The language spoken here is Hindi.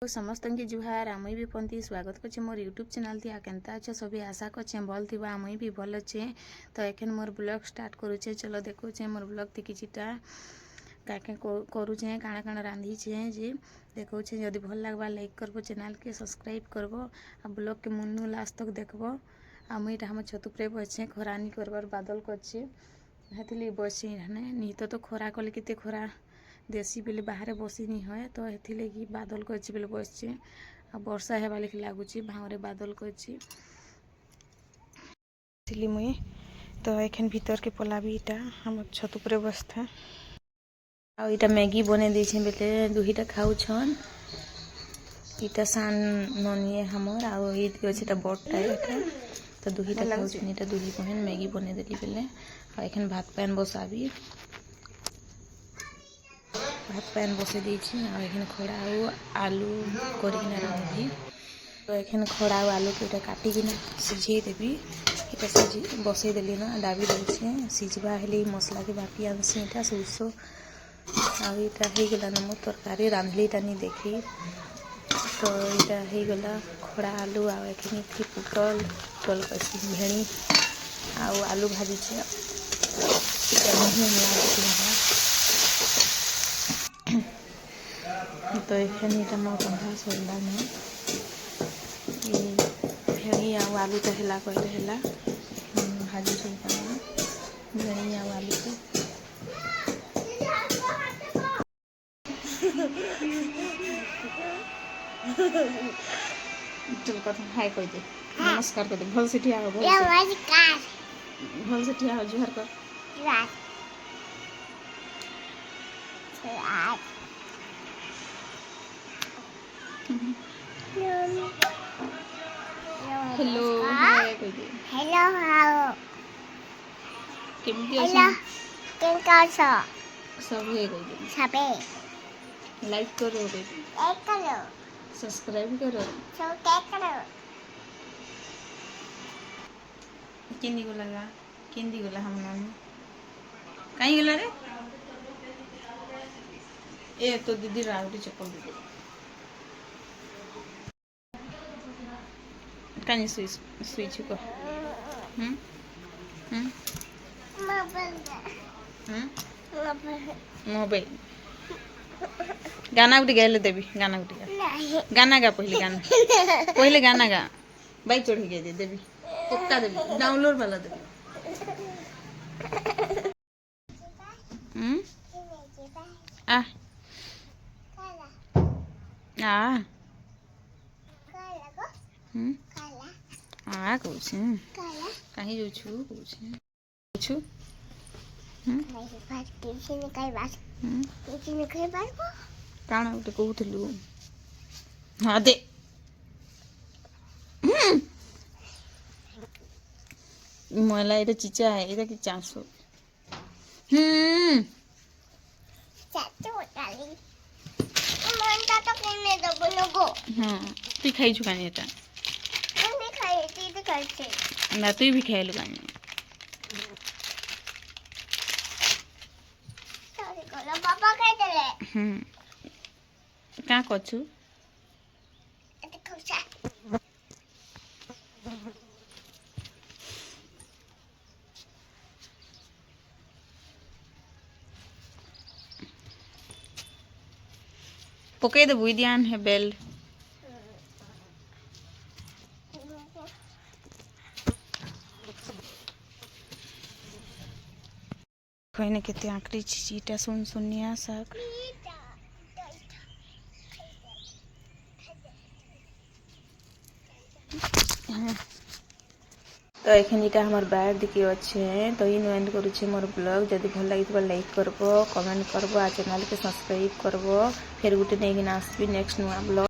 समस्त की जुहार आमुई भी पंथी स्वागत करछे मोर यूट्यूब चैनल थी। केनता अच्छे सभी आशा करछे भल थी आमुई भी भल अच्छे। तो एखन मोर ब्लॉग स्टार्ट करुचे। चलो देखुचे मोर ब्लॉग थी किछिटा काके करुचे काଣା काଣା रांधीचे जे देखुचे। जदि भल लागबा लाइक करबो, चैनल के सब्सक्राइब करबो आ ब्लॉग के मुन्नू लास्ट तक देखबो। आमुईटा हम छतु पे बचे खरानी करबार बादल करछे हेतिली बसी हने नी तो खरा कले केते खरा देसी बेले बाहर बसी नहीं है। तो हेथि लगी बादल करछि बेले बसछे आ वर्षा हेबा लिख लागुछि भावरे बादल करछि थिली मुई। तो एखन भीतर के पलाबीटा हम छत ऊपर बसथा आ इटा मैगी बने दैछे बेले दुहिटा खाउछन। इटा सान ननिए हमर आ ई अछि ता बडटा एटा तो दुहिटा खाउछन। इटा दुही बहन मैगी बने देली बेले आ एखन भात पैन बसाबी। भात पैन बसे देछि आ एखन खड़ा आलू करिकिना रांधबी। तो एखन खड़ा आलू के इटा काटिकिना सिझे देबी। इटा सिझी बसे देली ना डाबी देछि सिझबा हेले मसला के बाटी आनसी इटा सोरसो आ इटा हे गेला न मोर तरकारी रांधली तानी देखी। तो इटा हे गेला खड़ा आलू आ एखन थी पुटल कसी भेणी आ आलू भाजी छे इटा नहीं लागत। तो एखन इटा मोर रंधा सरला न भेणी आ आलू तो हेला कहले हेला भाजी छै भेणी आ आलू के चल कर हाय कह दे नमस्कार कर दे भल से ठिया हो भल से ठिया हो जुहर कर हेलो हाय कह दे हेलो हाउ केमती हेलो अछि किनका सब हे कह दे सबे लाइक करो कह दे एक करो सब्सक्राइब करो सो क्या करो केंदी गोला हम नानी कहीं गेला रे ए तो दीदी राउटी चप्पल दे कहीं स्विच को मोबाइल गाना गुटी गाइले देवी गाना गुटी गाना गा पहले गाना गा बाइक चढ़ के दे देवी पक्का देवी डाउनलोड वाला देवी आ आ आ कहूँ कहीं जो छु कहूँ काना गोटे कहूलु हाँ दे मैला ये चिचा है ये कि चांसो हाँ तु खाई छु कानी एटा ना तु भी खाइलु कानी पापा खाई देले क्या कछु पकई देबू ध्यान है बेल कहने केते आंकड़ी चीटा सुन सुनिया साक तो एखन इटा हमर बैड देखिए अच्छे। तो इन एंड करुचे मोर ब्लॉग जदि भल लगी तो लाइक करबो कमेंट करबो आ चैनल के सब्सक्राइब करबो। फिर गुटे नेक्स्ट नुआ ब्लॉग।